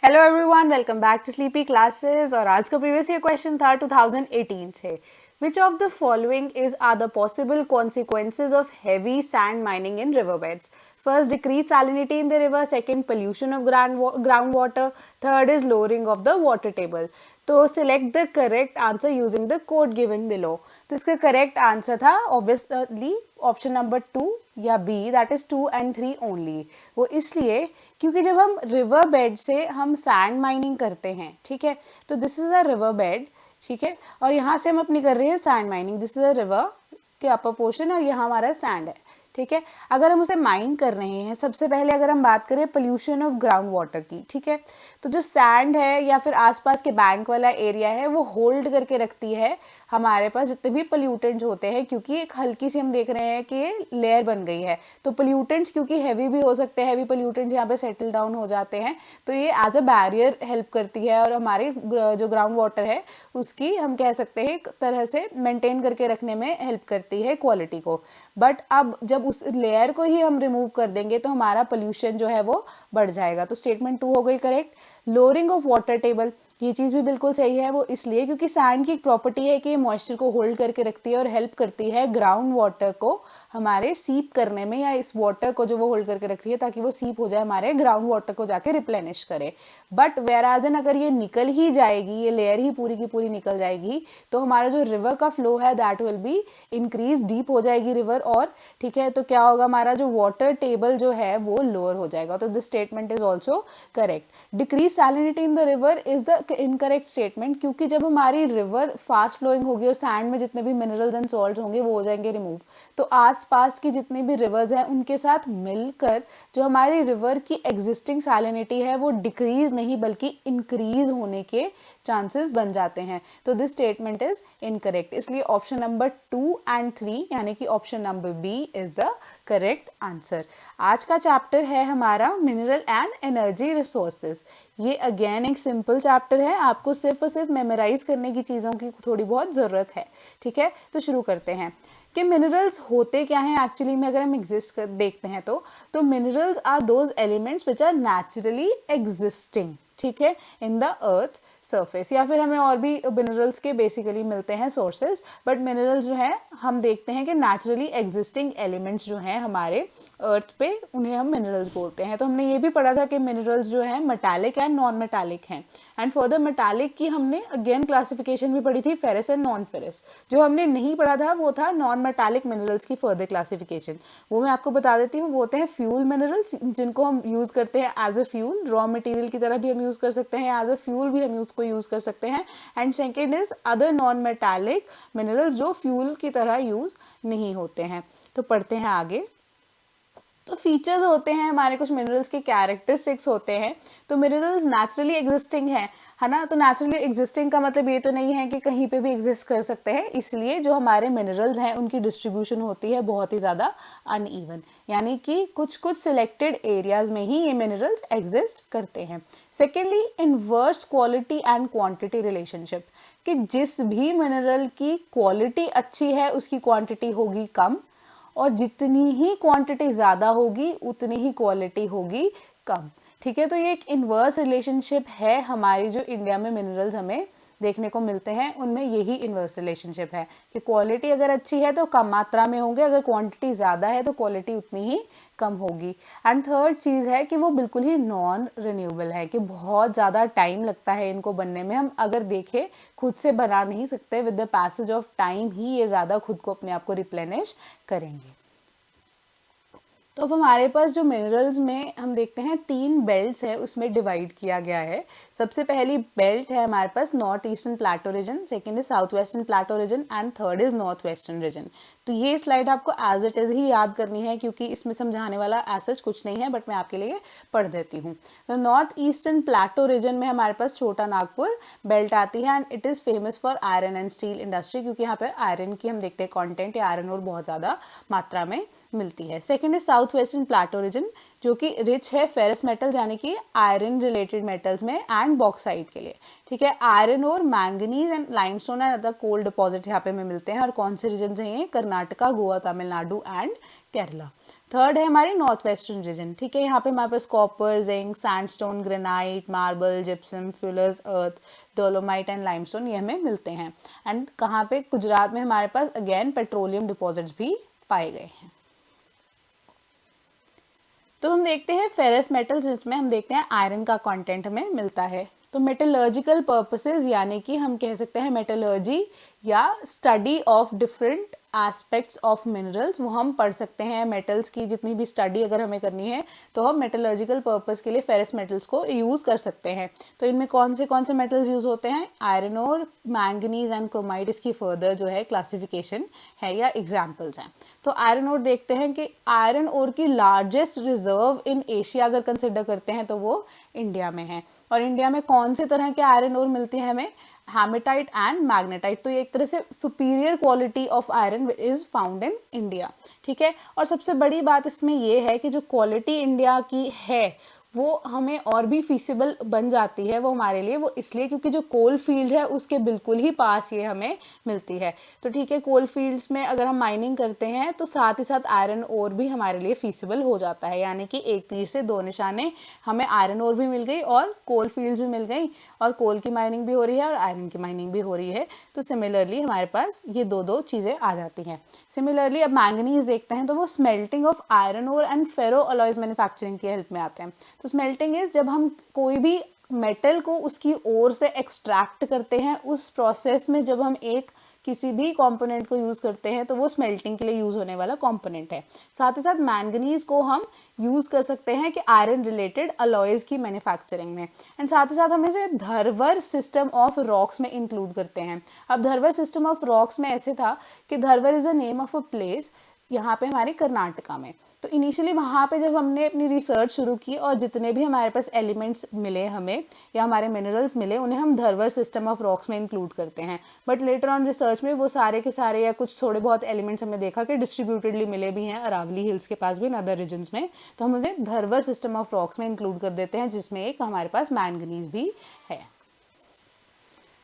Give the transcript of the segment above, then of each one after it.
Hello everyone, welcome back to sleepy classes. और आज का प्रीवियस ईयर क्वेश्चन था 2018 से। Which of the following is are the possible consequences of heavy sand mining in river beds? First, decrease salinity in the river. Second, pollution of ground water. Third is lowering of the water table. तो select the correct answer using the code given below. तो इसका correct answer था obviously option number 2 या B, that is 2 and 3 only. वो इसलिए क्योंकि जब हम रिवर बेड से हम सैंड माइनिंग करते हैं, ठीक है, तो this is a river bed, ठीक है, और यहाँ से हम अपनी कर रहे हैं sand mining. This is a river के अपर पोर्शन और यहाँ हमारा सैंड है, ठीक है. अगर हम उसे माइन कर रहे हैं, सबसे पहले अगर हम बात करें पोल्यूशन ऑफ ग्राउंड वाटर की, ठीक है, तो जो सैंड है या फिर आसपास के बैंक वाला एरिया है वो होल्ड करके रखती है हमारे पास जितने भी पोल्यूटेंट्स होते हैं, क्योंकि एक हल्की सी हम देख रहे हैं कि लेयर बन गई है. तो पोल्यूटेंट्स क्योंकि हैवी भी हो सकते हैं, हैवी पोल्यूटेंट्स यहाँ पे सेटल डाउन हो जाते हैं, तो ये एज अ बैरियर हेल्प करती है और हमारे जो ग्राउंड वाटर है उसकी हम कह सकते हैं एक तरह से मेंटेन करके रखने में हेल्प करती है क्वालिटी को. बट अब जब उस लेयर को ही हम रिमूव कर देंगे तो हमारा पोल्यूशन जो है वो बढ़ जाएगा. तो स्टेटमेंट 2 हो गई correct. Lowering of water table, ये चीज़ भी बिल्कुल सही है. वो इसलिए क्योंकि सैंड की एक प्रॉपर्टी है कि ये मॉइस्चर को होल्ड करके रखती है और हेल्प करती है ग्राउंड वाटर को हमारे सीप करने में, या इस वाटर को जो वो होल्ड करके रख रही है ताकि वो सीप हो जाए हमारे ग्राउंड वाटर को जाके रिप्लेनिश करे. बट वेराज एन अगर ये निकल ही जाएगी, ये लेयर ही पूरी की पूरी निकल जाएगी, तो हमारा जो रिवर का फ्लो है that will be increase, deep हो जाएगी रिवर, और ठीक है, तो क्या होगा, हमारा जो वाटर टेबल जो है वो लोअर हो जाएगा. तो this statement is also correct. Decrease salinity in the river is the incorrect statement, क्योंकि जब हमारी रिवर फास्ट फ्लोइंग होगी और सैंड में जितने भी मिनरल्स एंड सॉल्ट होंगे वो हो जाएंगे रिमूव, तो आसपास की जितनी भी रिवर्स हैं उनके साथ मिलकर जो हमारी रिवर की एग्जिस्टिंग सैलिनिटी है वो डिक्रीज नहीं बल्कि इंक्रीज होने के चांसेस बन जाते हैं. तो दिस स्टेटमेंट इज इनकरेक्ट. इसलिए ऑप्शन नंबर 2 and 3 यानी कि option number B is the correct answer. आज का चैप्टर है हमारा मिनरल एंड एनर्जी रिसोर्सेज. ये अगेन एक सिंपल चैप्टर है, आपको सिर्फ और सिर्फ मेमोराइज करने की चीज़ों की थोड़ी बहुत ज़रूरत है, ठीक है. तो शुरू करते हैं कि मिनरल्स होते क्या हैं एक्चुअली में. अगर हम देखते हैं तो minerals are those elements which are naturally existing, ठीक है, इन द अर्थ सरफेस. या फिर हमें और भी मिनरल्स के बेसिकली मिलते हैं सोर्सेज, बट मिनरल्स जो है हम देखते हैं कि नेचुरली एग्जिस्टिंग एलिमेंट्स जो हैं हमारे अर्थ पे, उन्हें हम मिनरल्स बोलते हैं. तो हमने ये भी पढ़ा था कि मिनरल्स जो हैं मेटालिक एंड नॉन मेटालिक हैं. एंड फर्दर मेटालिक की हमने अगेन क्लासिफिकेशन भी पढ़ी थी, फेरस एंड नॉन फेरस. जो हमने नहीं पढ़ा था वो था नॉन मेटालिक मिनरल्स की फर्दर क्लासिफिकेशन. वो मैं आपको बता देती हूँ. वो होते हैं फ्यूल मिनरल्स, जिनको हम यूज करते हैं as a fuel, raw material की तरह भी हम यूज कर सकते हैं, एज अ फ्यूल भी हम उसको यूज कर सकते हैं. And second is other non metallic minerals जो फ्यूल की तरह यूज नहीं होते हैं. तो पढ़ते हैं आगे. तो फीचर्स होते हैं हमारे, कुछ मिनरल्स के कैरेक्टरिस्टिक्स होते हैं. तो मिनरल्स नेचुरली एग्जिस्टिंग है ना. तो नेचुरली एग्जिस्टिंग का मतलब ये तो नहीं है कि कहीं पे भी एग्जिस्ट कर सकते हैं, इसलिए जो हमारे मिनरल्स हैं उनकी डिस्ट्रीब्यूशन होती है बहुत ही ज़्यादा अनइवन, यानी कि कुछ कुछ सिलेक्टेड एरियाज में ही ये मिनरल्स एग्जिस्ट करते हैं. Secondly, inverse quality and quantity relationship, कि जिस भी मिनरल की क्वालिटी अच्छी है उसकी क्वांटिटी होगी कम, और जितनी ही क्वांटिटी ज़्यादा होगी उतनी ही क्वालिटी होगी कम, ठीक है. तो ये एक इन्वर्स रिलेशनशिप है हमारी, जो इंडिया में मिनरल्स हमें देखने को मिलते हैं उनमें यही इन्वर्स रिलेशनशिप है कि क्वालिटी अगर अच्छी है तो कम मात्रा में होंगे, अगर क्वांटिटी ज़्यादा है तो क्वालिटी उतनी ही कम होगी. एंड थर्ड चीज़ है कि वो बिल्कुल ही नॉन रिन्यूएबल है, कि बहुत ज़्यादा टाइम लगता है इनको बनने में. हम अगर देखें खुद से बना नहीं सकते, with the passage of time ही ये ज़्यादा खुद को अपने आप को रिप्लेनिश करेंगे. तो अब हमारे पास जो मिनरल्स में हम देखते हैं 3 बेल्ट्स है, उसमें डिवाइड किया गया है. सबसे पहली बेल्ट है हमारे पास north eastern plateau region, second is south western plateau region and third is north western region. तो ये स्लाइड आपको एज इट इज़ ही याद करनी है, क्योंकि इसमें समझाने वाला ऐसा कुछ नहीं है, बट मैं आपके लिए पढ़ देती हूँ. तो नॉर्थ ईस्टर्न प्लेटो रीजन में हमारे पास छोटा नागपुर बेल्ट आती है, and it is famous for iron and steel industry, क्योंकि यहाँ पर आयरन की हम देखते हैं कॉन्टेंट, या आयरन और बहुत ज़्यादा मात्रा में मिलती है। सेकंड है साउथ वेस्टर्न प्लाटो रीजन, जो कि रिच है फेरस मेटल्स यानी कि आयरन रिलेटेड मेटल्स में एंड बॉक्साइट के लिए। ठीक है, आयरन और manganese and limestone and other cold deposit यहाँ पे हमें मिलते हैं। और कौन से रीजन है ये? कर्नाटका, गोवा, तमिलनाडु एंड केरला। थर्ड है हमारी नॉर्थ वेस्टर्न रीजन। ठीक है, यहाँ पे हमारे पास copper, zinc, sandstone, granite, marble, gypsum, fuller's, earth, dolomite and limestone ये हमें मिलते हैं। एंड कहाँ पे? गुजरात में हमारे पास अगेन पेट्रोलियम डिपॉजिट्स भी पाए गए हैं। तो हम देखते हैं फेरस मेटल्स, जिसमें हम देखते हैं आयरन का कंटेंट हमें मिलता है। तो मेटलर्जिकल पर्पसेस यानी कि हम कह सकते हैं मेटलर्जी या study of different aspects of minerals, वो हम पढ़ सकते हैं। मेटल्स की जितनी भी स्टडी अगर हमें करनी है तो हम मेटलर्जिकल पर्पस के लिए फेरस मेटल्स को यूज़ कर सकते हैं। तो इनमें कौन से मेटल्स यूज़ होते हैं? आयरन और मैंगनीज एंड क्रोमाइड, इसकी फर्दर जो है क्लासिफिकेशन है या एग्जाम्पल्स हैं। तो आयरन ओर देखते हैं कि आयरन ओर की लार्जेस्ट रिजर्व इन एशिया अगर कंसिडर करते हैं तो वो इंडिया में है। और इंडिया में कौन से तरह के आयरन ओर मिलती है हमें? Hematite and magnetite. तो ये एक तरह से superior quality of iron is found in India. ठीक है, और सबसे बड़ी बात इसमें ये है कि जो क्वालिटी इंडिया की है वो हमें और भी फीसिबल बन जाती है वो हमारे लिए, वो इसलिए क्योंकि जो कोल फील्ड है उसके बिल्कुल ही पास ये हमें मिलती है। तो ठीक है, कोल फील्ड्स में अगर हम माइनिंग करते हैं तो साथ ही साथ आयरन ओर भी हमारे लिए फीसिबल हो जाता है, यानी कि एक तीर से दो निशाने, हमें आयरन ओर भी मिल गई और कोल फील्ड्स भी मिल गई, और कोल की माइनिंग भी हो रही है और आयरन की माइनिंग भी हो रही है। तो सिमिलरली हमारे पास ये दो चीज़ें आ जाती हैं। सिमिलरली अब मैंगनीज देखते हैं तो वो smelting of iron ore and ferro alloys manufacturing की हेल्प में आते हैं। तो स्मेल्टिंग इज जब हम कोई भी मेटल को उसकी ओर से एक्सट्रैक्ट करते हैं, उस प्रोसेस में जब हम एक किसी भी कंपोनेंट को यूज़ करते हैं तो वो स्मेल्टिंग के लिए यूज़ होने वाला कंपोनेंट है। साथ ही साथ मैंगनीज को हम यूज़ कर सकते हैं कि आयरन रिलेटेड अलॉयज की मैन्युफैक्चरिंग में। एंड साथ ही साथ हम इसे धरवर सिस्टम ऑफ रॉक्स में इंक्लूड करते हैं। अब धरवर सिस्टम ऑफ रॉक्स में ऐसे था कि Dharwar is a name of a place यहाँ पे हमारे कर्नाटका में। तो इनिशियली वहाँ पे जब हमने अपनी रिसर्च शुरू की और जितने भी हमारे पास एलिमेंट्स मिले हमें या हमारे मिनरल्स मिले उन्हें हम धरवर सिस्टम ऑफ रॉक्स में इंक्लूड करते हैं। बट लेटर ऑन रिसर्च में वो सारे के सारे या कुछ थोड़े बहुत एलिमेंट्स हमने देखा कि डिस्ट्रीब्यूटेडली मिले भी हैं अरावली हिल्स के पास भी, इन अदर रीजन्स में। तो हम उन्हें धरवर सिस्टम ऑफ रॉक्स में इंक्लूड कर देते हैं, जिसमें एक हमारे पास मैंगनीज भी है।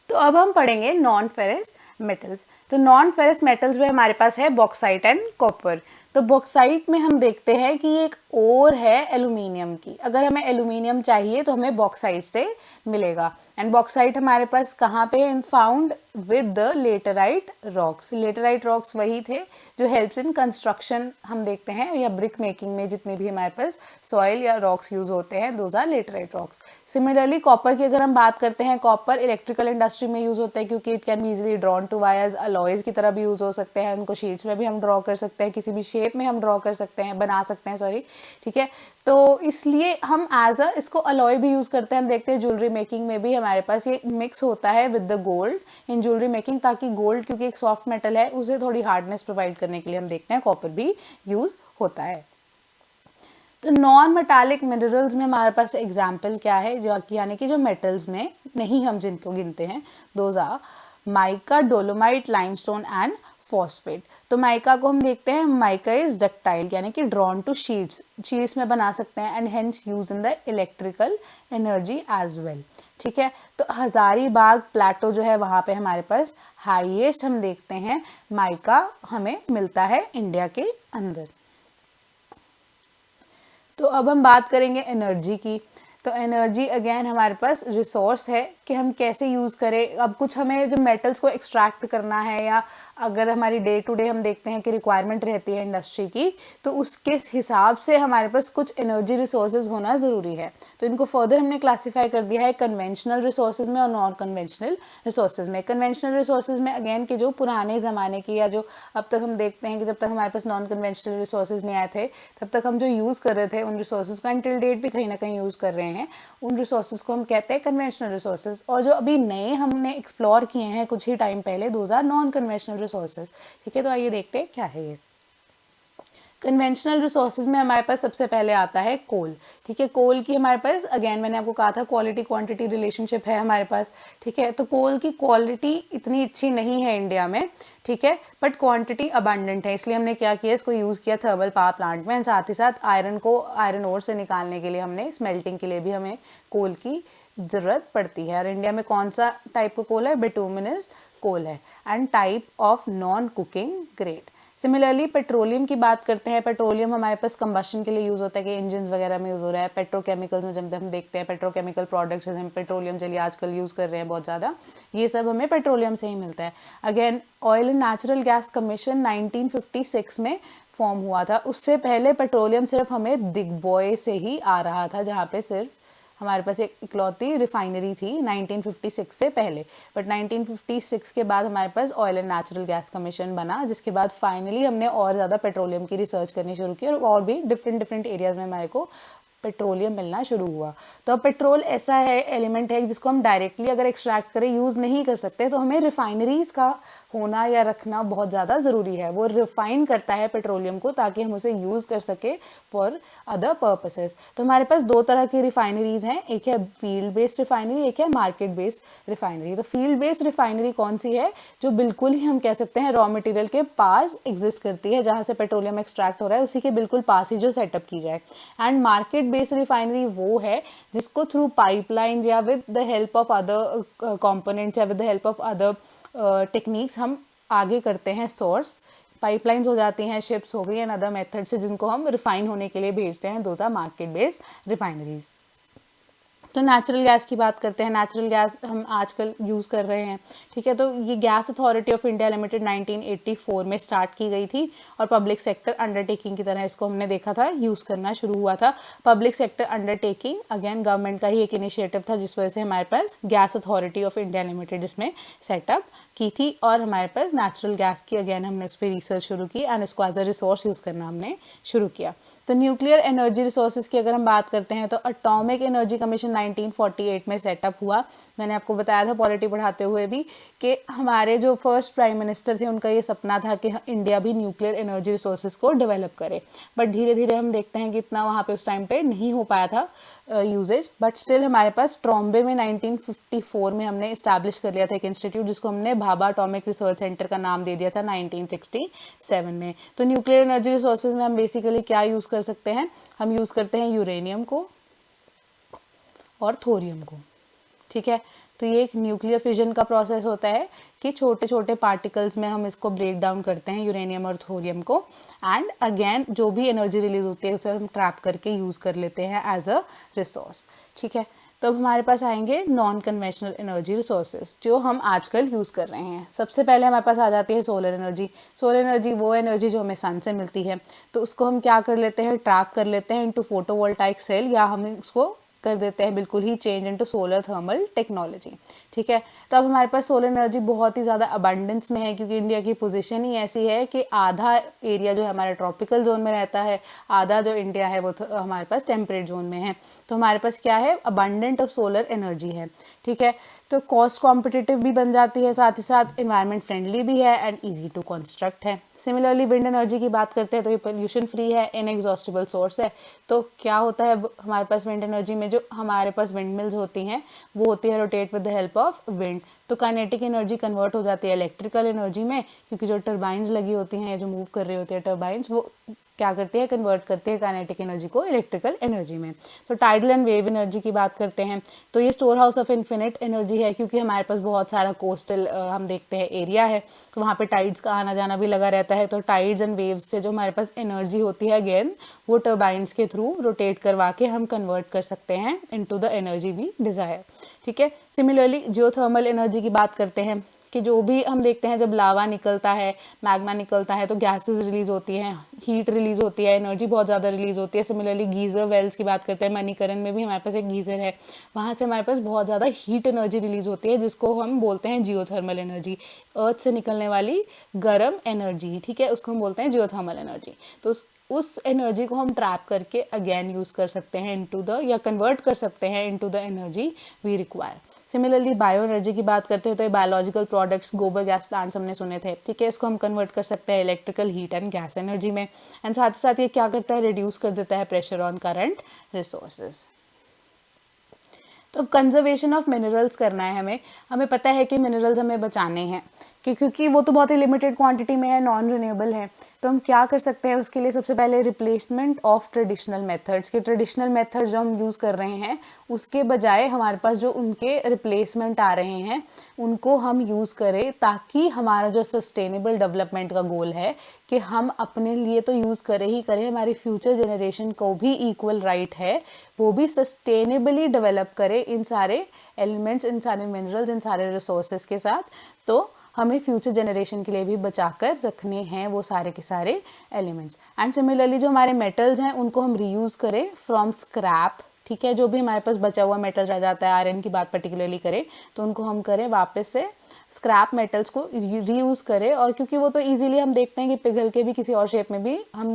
तो अब हम पढ़ेंगे नॉन फेरस मेटल्स। तो नॉन फेरस मेटल्स में हमारे पास है बॉक्साइट एंड कॉपर। तो बॉक्साइट में हम देखते हैं कि एक ओर है एल्यूमिनियम की। अगर हमें एल्यूमिनियम चाहिए तो हमें बॉक्साइट से मिलेगा। एंड बॉक्साइट हमारे पास कहाँ पे है? Found with the laterite rocks. Laterite rocks वही थे जो हेल्प्स इन कंस्ट्रक्शन हम देखते हैं या ब्रिक मेकिंग में जितने भी हमारे पास सॉइल या रॉक्स यूज होते हैं, those are laterite rocks. Similarly copper की अगर हम बात करते हैं, कॉपर इलेक्ट्रिकल इंडस्ट्री में यूज होता है क्योंकि it can be easily drawn to wires, alloys की तरह भी यूज हो सकते हैं, उनको शीट्स में भी हम ड्रॉ कर सकते हैं, किसी भी शेप में हम ड्रॉ कर सकते हैं, बना सकते हैं, सॉरी। ठीक है, तो इसलिए हम एज अ इसको अलॉय भी यूज करते हैं। हम देखते हैं ज्वेलरी मेकिंग में भी हमारे पास ये मिक्स होता है with the gold in jewellery making, ताकि गोल्ड क्योंकि एक सॉफ्ट मेटल है उसे थोड़ी हार्डनेस प्रोवाइड करने के लिए हम देखते हैं कॉपर भी यूज होता है। तो नॉन मेटालिक मिनरल्स में हमारे पास एग्जाम्पल क्या है, जो यानी कि जो मेटल्स में नहीं हम जिनको गिनते हैं, those are mica, dolomite, limestone and phosphate. तो माइका को हम देखते हैं, माइका इज डक्टाइल यानी कि ड्रॉन टू शीट्स में बना सकते हैं and hence use in the electrical energy as well. ठीक है, तो हजारीबाग प्लेटो जो है वहाँ पे हमारे पास हाईएस्ट हम देखते हैं माइका हमें मिलता है इंडिया के अंदर। तो अब हम बात करेंगे एनर्जी की। तो एनर्जी अगेन हमारे पास रिसोर्स है कि हम कैसे यूज़ करें। अब कुछ हमें जब मेटल्स को एक्सट्रैक्ट करना है या अगर हमारी डे टू डे हम देखते हैं कि रिक्वायरमेंट रहती है इंडस्ट्री की, तो उसके हिसाब से हमारे पास कुछ एनर्जी रिसोर्सेज होना ज़रूरी है। तो इनको फर्दर हमने क्लासीफाई कर दिया है कन्वेंशनल रिसोर्सेज में और नॉन कन्वेंशनल रिसोर्सेज में। कन्वेंशनल रिसोर्सेज में अगेन के जो पुराने ज़माने की या जो अब तक हम देखते हैं कि जब तक हमारे पास नॉन कन्वेंशनल रिसोर्सेज नहीं आए थे तब तक हम जो यूज़ कर रहे थे उन रिसोर्सेज को एंटिल डेट भी कहीं ना कहीं यूज़ कर रहे हैं, उन रिसोर्सेज को हम कहते हैं कन्वेंशनल रिसोर्सेज। और जो अभी नए हमने एक्सप्लोर किए हैं कुछ ही टाइम पहले, those are non conventional resources. ठीक है, तो आइए देखते हैं क्या है ये। कन्वेंशनल रिसोर्सेज में हमारे पास सबसे पहले आता है कोल। ठीक है, कोल की हमारे पास अगेन मैंने आपको कहा था क्वालिटी क्वांटिटी रिलेशनशिप है हमारे पास। ठीक है, तो कोल की क्वालिटी इतनी अच्छी नहीं है इंडिया में, ठीक है, बट क्वांटिटी अबंडेंट है, इसलिए हमने क्या किया, इसको यूज़ किया थर्मल पावर प्लांट में। साथ ही साथ आयरन को आयरन ओर से निकालने के लिए हमने स्मेल्टिंग के लिए भी हमें कोल की ज़रूरत पड़ती है। और इंडिया में कौन सा टाइप का कोल है, बिटुमिनस कोल है and type of non cooking grade. Similarly petroleum की बात करते हैं। पेट्रोलियम हमारे पास कंबशन के लिए यूज़ होता है कि इंजन वगैरह में यूज़ हो रहा है। पेट्रोकेमिकल्स में जब हम देखते हैं पेट्रोकेमिकल प्रोडक्ट्स, जैसे हम पेट्रोलियम चलिए आजकल यूज़ कर रहे हैं बहुत ज़्यादा, ये सब हमें पेट्रोलियम से ही मिलता है। Again oil and natural gas commission 1956 में फॉर्म हुआ था। उससे पहले पेट्रोलियम सिर्फ हमें दिग्बॉय से ही आ रहा था, जहाँ पे सिर्फ हमारे पास एक इकलौती रिफाइनरी थी 1956 से पहले। बट 1956 के बाद हमारे पास oil and natural gas commission बना, जिसके बाद फाइनली हमने और ज़्यादा पेट्रोलियम की रिसर्च करनी शुरू की और भी डिफरेंट एरियाज़ में हमारे को पेट्रोलियम मिलना शुरू हुआ। तो अब पेट्रोल ऐसा है एलिमेंट है जिसको हम डायरेक्टली अगर एक्सट्रैक्ट करें यूज़ नहीं कर सकते, तो हमें रिफाइनरीज़ का होना या रखना बहुत ज़्यादा ज़रूरी है। वो रिफाइन करता है पेट्रोलियम को ताकि हम उसे यूज़ कर सके फॉर अदर पर्पसेस। तो हमारे पास दो तरह की रिफाइनरीज़ हैं, एक है फील्ड बेस्ड रिफाइनरी, एक है मार्केट बेस्ड रिफाइनरी। तो फील्ड बेस्ड रिफाइनरी कौन सी है, जो बिल्कुल ही हम कह सकते हैं रॉ मटेरियल के पास एग्जिस्ट करती है, जहाँ से पेट्रोलियम एक्सट्रैक्ट हो रहा है उसी के बिल्कुल पास ही जो सेटअप की जाए। एंड मार्केट बेस्ड रिफाइनरी वो है जिसको थ्रू पाइपलाइंस या with the help of other components या with the help of other techniques हम आगे करते हैं सोर्स। पाइपलाइंस हो जाती हैं, शिप्स हो गई एंड अदर मेथड से जिनको हम रिफाइन होने के लिए भेजते हैं, those are market based refineries. तो नेचुरल गैस की बात करते हैं। नेचुरल गैस हम आजकल यूज़ कर रहे हैं, ठीक है। तो ये gas authority of India limited 1984 में स्टार्ट की गई थी और पब्लिक सेक्टर अंडरटेकिंग की तरह इसको हमने देखा था यूज़ करना शुरू हुआ था। Public sector undertaking again government का ही एक इनिशिएटिव था, जिस वजह से हमारे पास gas authority of India limited जिसमें सेटअप की थी और हमारे पास नेचुरल गैस की अगेन हमने उस पर रिसर्च शुरू की एंड इसको एज अ रिसोर्स यूज़ करना हमने शुरू किया। तो न्यूक्लियर एनर्जी रिसोर्सेज की अगर हम बात करते हैं तो एटॉमिक एनर्जी कमीशन 1948 में सेटअप हुआ। मैंने आपको बताया था पॉलिटी पढ़ाते हुए भी कि हमारे जो फर्स्ट प्राइम मिनिस्टर थे उनका ये सपना था कि इंडिया भी न्यूक्लियर एनर्जी रिसोर्सेज को डेवलप करे, बट धीरे धीरे हम देखते हैं कि इतना वहाँ पे उस टाइम पे नहीं हो पाया था यूजेज। बट स्टिल हमारे पास ट्रॉम्बे में 1954 में हमने इस्टेब्लिश कर लिया था एक इंस्टीट्यूट, जिसको हमने भाभा एटॉमिक रिसर्च सेंटर का नाम दे दिया था 1967 में। तो न्यूक्लियर एनर्जी रिसोर्सेज में हम बेसिकली क्या यूज़ कर सकते हैं, हम यूज़ करते हैं यूरेनियम को और थोरियम को, ठीक है। तो ये एक न्यूक्लियर फिजन का प्रोसेस होता है कि छोटे छोटे पार्टिकल्स में हम इसको ब्रेक डाउन करते हैं यूरेनियम और थोरियम को, एंड अगेन जो भी एनर्जी रिलीज होती है उसे हम ट्रैप करके यूज़ कर लेते हैं एज अ रिसोर्स, ठीक है। तो अब हमारे पास आएंगे नॉन कन्वेंशनल एनर्जी रिसोर्सेज जो हम आजकल यूज़ कर रहे हैं। सबसे पहले हमारे पास आ जाती है सोलर एनर्जी। सोलर एनर्जी वो एनर्जी जो हमें सन से मिलती है, तो उसको हम क्या कर लेते हैं, ट्रैप कर लेते हैं इनटू फोटोवोल्टाइक सेल, या हम उसको कर देते हैं बिल्कुल ही change into solar thermal technology, ठीक है। तो अब हमारे पास सोलर एनर्जी बहुत ही ज़्यादा अबंडेंस में है, क्योंकि इंडिया की पोजीशन ही ऐसी है कि आधा एरिया जो है हमारा ट्रॉपिकल जोन में रहता है, आधा जो इंडिया है वो हमारे पास टेम्परेट जोन में है। तो हमारे पास क्या है, अबंडेंट ऑफ सोलर एनर्जी है, ठीक है। तो कॉस्ट कॉम्पिटिटिव भी बन जाती है, साथ ही साथ इन्वायरमेंट फ्रेंडली भी है एंड ईजी टू कंस्ट्रक्ट है। सिमिलरली विंड एनर्जी की बात करते हैं तो ये पोल्यूशन फ्री है, इनएग्जॉस्टिबल सोर्स है। तो क्या होता है हमारे पास विंड एनर्जी में, जो हमारे पास विंड मिल्स होती हैं वो होती है rotate with the help of wind. तो काइनेटिक एनर्जी कन्वर्ट हो जाती है इलेक्ट्रिकल एनर्जी में, क्योंकि जो टर्बाइंस लगी होती हैं, जो मूव कर रही होती है टर्बाइंस, वो क्या करती है, कन्वर्ट करती है काइनेटिक एनर्जी को इलेक्ट्रिकल एनर्जी में। तो टाइडल एंड वेव एनर्जी की बात करते हैं तो ये store house of infinite energy है, क्योंकि हमारे पास बहुत सारा कोस्टल हम देखते हैं एरिया है, तो वहाँ पे टाइड्स का आना जाना भी लगा रहता है। तो टाइड्स एंड वेव्स से जो हमारे पास एनर्जी होती है अगेन वो टर्बाइंस के थ्रू रोटेट करवा के हम कन्वर्ट कर सकते हैं into the energy we desire, ठीक है। सिमिलरली जियोथर्मल एनर्जी की बात करते हैं कि जो भी हम देखते हैं जब लावा निकलता है, मैग्मा निकलता है, तो गैसेस रिलीज होती हैं, हीट रिलीज होती है, एनर्जी बहुत ज़्यादा रिलीज होती है। सिमिलरली गीज़र वेल्स की बात करते हैं, मणिकरण में भी हमारे पास एक गीज़र है, वहाँ से हमारे पास बहुत ज़्यादा हीट एनर्जी रिलीज होती है, जिसको हम बोलते हैं जियोथर्मल एनर्जी। अर्थ से निकलने वाली गर्म एनर्जी, ठीक है, उसको हम बोलते हैं जियोथर्मल एनर्जी। तो उस एनर्जी को हम ट्रैप करके अगेन यूज़ कर सकते हैं इनटू द, या कन्वर्ट कर सकते हैं into the energy we require. Similarly bio energy की बात करते हैं तो बायोलॉजिकल प्रोडक्ट्स, गोबर गैस प्लांट्स हमने सुने थे, ठीक है, इसको हम कन्वर्ट कर सकते हैं electrical heat and gas energy में। एंड साथ ही साथ ये क्या करता है, रिड्यूस कर देता है प्रेशर ऑन करंट रिसोर्सेज। तो कंजर्वेशन ऑफ मिनरल्स करना है हमें, हमें पता है कि मिनरल्स हमें बचाने हैं क्योंकि वो तो बहुत ही लिमिटेड क्वांटिटी में है, नॉन रिन्यूएबल है। तो हम क्या कर सकते हैं उसके लिए, सबसे पहले रिप्लेसमेंट ऑफ ट्रेडिशनल मेथड्स के ट्रेडिशनल मेथड जो हम यूज़ कर रहे हैं उसके बजाय हमारे पास जो उनके रिप्लेसमेंट आ रहे हैं उनको हम यूज़ करें, ताकि हमारा जो सस्टेनेबल डेवलपमेंट का गोल है कि हम अपने लिए तो यूज़ करें ही करें, हमारी फ्यूचर जनरेशन को भी इक्वल राइट है वो भी सस्टेनेबली डेवलप करें इन सारे एलिमेंट्स, इन सारे मिनरल्स, इन सारे रिसोर्सेज के साथ। तो हमें फ्यूचर जनरेशन के लिए भी बचाकर रखने हैं वो सारे के सारे एलिमेंट्स। एंड सिमिलरली जो हमारे मेटल्स हैं उनको हम रीयूज़ करें फ्रॉम स्क्रैप, ठीक है, जो भी हमारे पास बचा हुआ मेटल रह जाता है, आयरन की बात पर्टिकुलरली करें तो उनको हम करें वापस से स्क्रैप मेटल्स को रीयूज़ करें, और क्योंकि वो तो इजीली हम देखते हैं कि पिघल के भी किसी और शेप में भी हम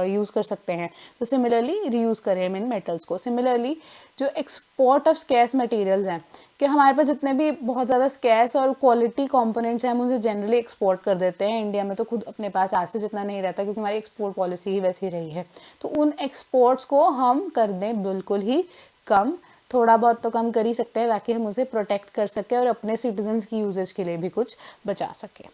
यूज़ कर सकते हैं, तो सिमिलरली रीयूज़ करें हम इन मेटल्स को। सिमिलरली जो एक्सपोर्ट ऑफ स्कैर्स मटेरियल्स हैं कि हमारे पास जितने भी बहुत ज़्यादा स्कैर्स और क्वालिटी कंपोनेंट्स हैं हम उसे जनरली एक्सपोर्ट कर देते हैं। इंडिया में तो खुद अपने पास आज से जितना नहीं रहता क्योंकि हमारी एक्सपोर्ट पॉलिसी ही वैसी रही है। तो उन एक्सपोर्ट्स को हम कर दें बिल्कुल ही कम, थोड़ा बहुत तो कम कर ही सकते हैं ताकि हम उसे प्रोटेक्ट कर सकें और अपने सिटीजन्स की यूजेज के लिए भी कुछ बचा सकें।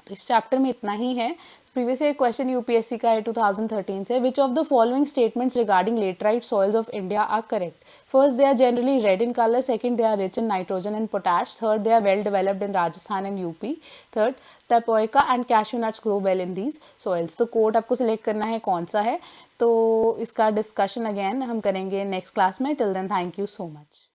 तो इस चैप्टर में इतना ही है। प्रीवियस एक क्वेश्चन यूपीएससी का है 2013 से, which of the following statements regarding laterite soils of India are correct? First, they are generally red in color. Second, they are rich in nitrogen and potash. Third, they are well developed in Rajasthan and UP. Third, tapioca and cashew nuts grow well in these soils. तो code आपको select करना है कौन सा है, तो इसका discussion again हम करेंगे नेक्स्ट क्लास में। Till then thank you so much.